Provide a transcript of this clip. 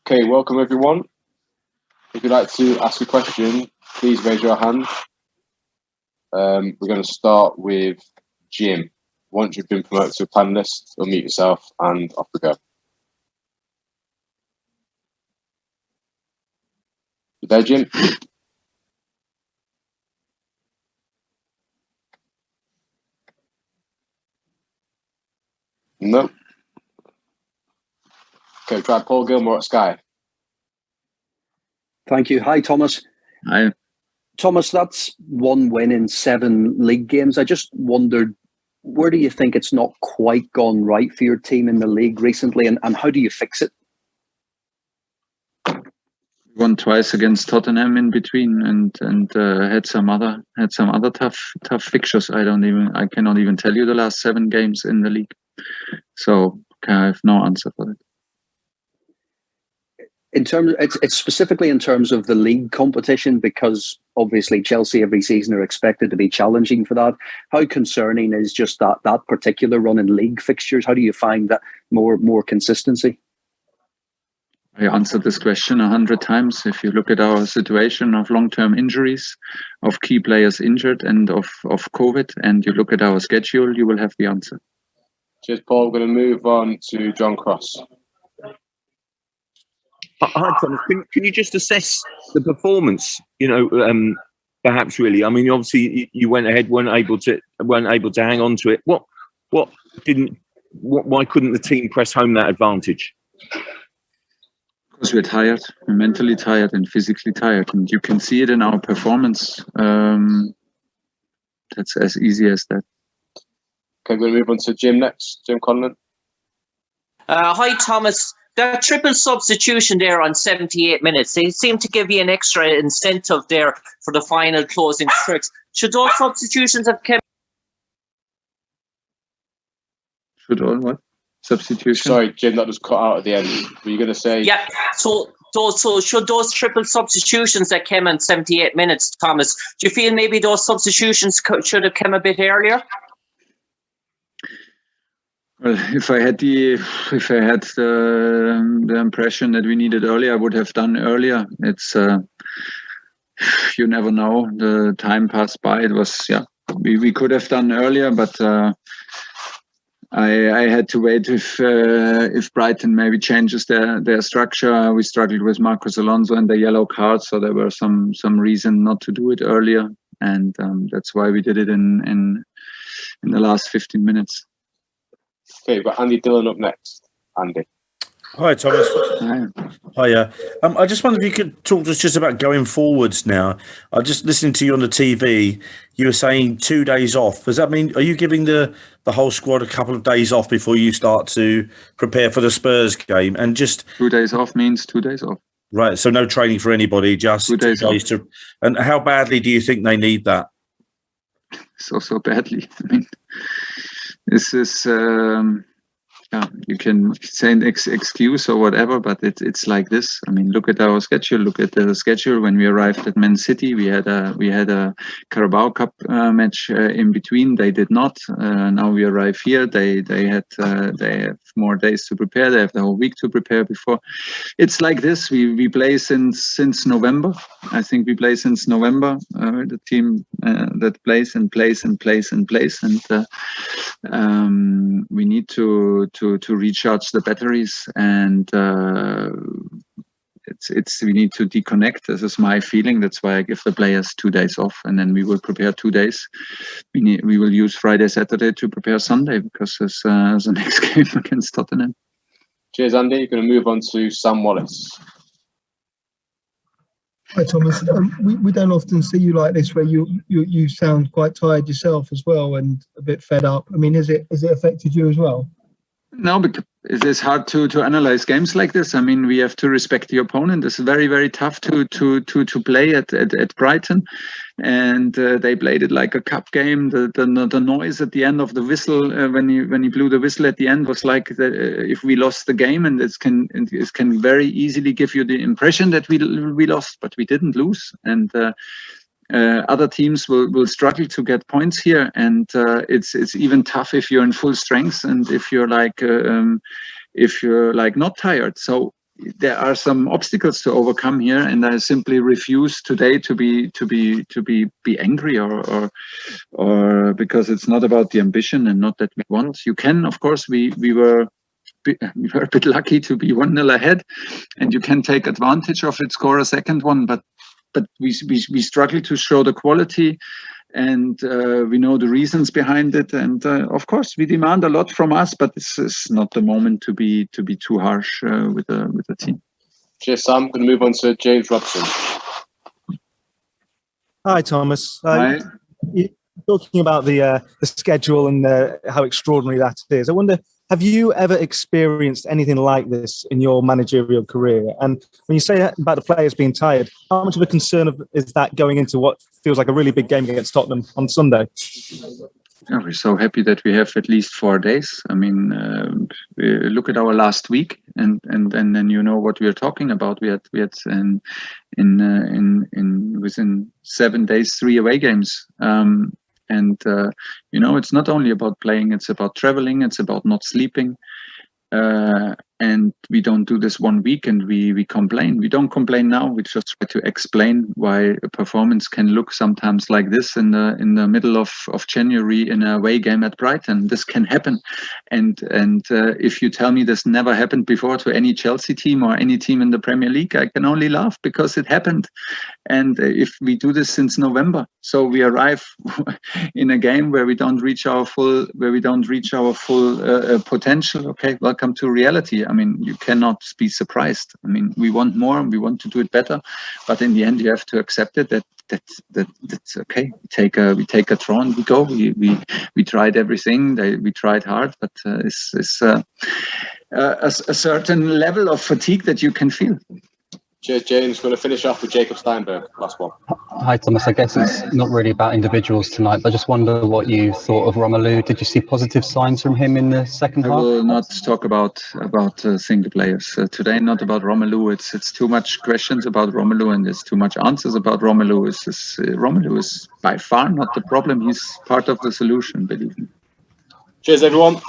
Okay, welcome everyone. If you'd like to ask a question, please raise your hand. We're going to start with Jim. Once you've been promoted to a panelist, unmute yourself and off we go. You there, Jim? No. Okay, try Paul Gilmore at Sky. Thank you. Hi, Thomas. Hi. Thomas, that's one win in 7 league games. I just wondered, where do you think it's not quite gone right for your team in the league recently, and how do you fix it? Won twice against Tottenham in between, and had some other tough fixtures. I cannot even tell you the last 7 games in the league. So I have no answer for that. It's specifically in terms of the league competition, because obviously Chelsea every season are expected to be challenging for that. How concerning is just that particular run in league fixtures? How do you find that more consistency? I answered this question 100 times. If you look at our situation of long-term injuries, of key players injured, and of COVID, and you look at our schedule, you will have the answer. Cheers, Paul. We're going to move on to John Cross. Hi, Thomas. Can you just assess the performance? Perhaps really. I mean, obviously you went ahead, weren't able to hang on to it. Why couldn't the team press home that advantage? Because we're tired, we're mentally tired and physically tired, and you can see it in our performance. That's as easy as that. Okay, we'll move on to Jim next. Jim Conlon. Hi, Thomas. That triple substitution there on 78 minutes, they seem to give you an extra incentive there for the final closing stretch. Should those substitutions have kept... Should all what? Substitution? Sorry, Jim, that was cut out at the end. Were you going to say... Yeah, so should those triple substitutions that came in 78 minutes, Thomas, do you feel maybe those substitutions should have come a bit earlier? Well, if I had the impression that we needed earlier, I would have done earlier. It's you never know. The time passed by. It was we could have done earlier, but I had to wait if Brighton maybe changes their structure. We struggled with Marcos Alonso and the yellow card, so there were some reason not to do it earlier, and that's why we did it in the last 15 minutes. Okay, but Andy Dillon up next. Andy. Hi, Thomas. Hi. Hiya. I just wondered if you could talk to us just about going forwards now. I just listening to you on the TV. You were saying 2 days off. Does that mean, are you giving the whole squad a couple of days off before you start to prepare for the Spurs game? And just 2 days off means 2 days off. Right. So no training for anybody, just 2 days off. And how badly do you think they need that? So badly. I mean, this is you can say an excuse or whatever, but it's like this. I mean, look at our schedule. Look at the schedule. When we arrived at Man City, we had a Carabao Cup match in between. They did not. Now we arrive here. They have more days to prepare. They have the whole week to prepare before. It's like this. We play since November. I think we play since November. The team that plays and we need to recharge the batteries, and we need to deconnect. This is my feeling. That's why I give the players 2 days off, and then we will prepare 2 days. We will use Friday, Saturday to prepare Sunday, because there's the next game against Tottenham. Cheers, Andy. You're going to move on to Sam Wallace. Hi, Thomas. We don't often see you like this, where you sound quite tired yourself as well and a bit fed up. I mean, has it affected you as well? No, because it is hard to analyze games like this. I mean, we have to respect the opponent. It's very, very tough to play at Brighton, and they played it like a cup game. The noise at the end of the whistle, when he blew the whistle at the end, was like if we lost the game, and it can very easily give you the impression that we lost, but we didn't lose. And other teams will struggle to get points here, and it's even tough if you're in full strength and if you're like not tired. So there are some obstacles to overcome here, and I simply refuse today to be angry or because it's not about the ambition and not that we want. You can, of course, we were a bit lucky to be 1-0 ahead, and you can take advantage of it, score a second one, but we struggle to show the quality, and we know the reasons behind it, and of course we demand a lot from us, but this is not the moment to be too harsh with the team. Cheers, Sam. I'm going to move on to James Robson. Hi, Thomas. Hi. You're talking about the schedule and how extraordinary that is. I wonder, have you ever experienced anything like this in your managerial career? And when you say about the players being tired, how much of a concern is that going into what feels like a really big game against Tottenham on Sunday? Yeah, we're so happy that we have at least 4 days. I mean, look at our last week, and then you know what we are talking about. We had within 7 days 3 away games. It's not only about playing, it's about traveling, it's about not sleeping. And we don't do this 1 week and we complain. We don't complain now. We just try to explain why a performance can look sometimes like this in the middle of January in a away game at Brighton. This can happen. And if you tell me this never happened before to any Chelsea team or any team in the Premier League, I can only laugh because it happened. And if we do this since November, so we arrive in a game where we don't reach our full potential. Okay, welcome to reality. I mean, you cannot be surprised. I mean, we want more, we want to do it better, but in the end, you have to accept it. That's okay. We take a draw and we go. We tried everything. We tried hard, but it's a certain level of fatigue that you can feel. Cheers, James. We're going to finish off with Jacob Steinberg. Last one. Hi, Thomas. I guess it's not really about individuals tonight, but I just wonder what you thought of Romelu. Did you see positive signs from him in the second half? I will not talk about single players today. Not about Romelu. It's too much questions about Romelu, and there's too much answers about Romelu. Romelu is by far not the problem. He's part of the solution. Believe me. Cheers, everyone.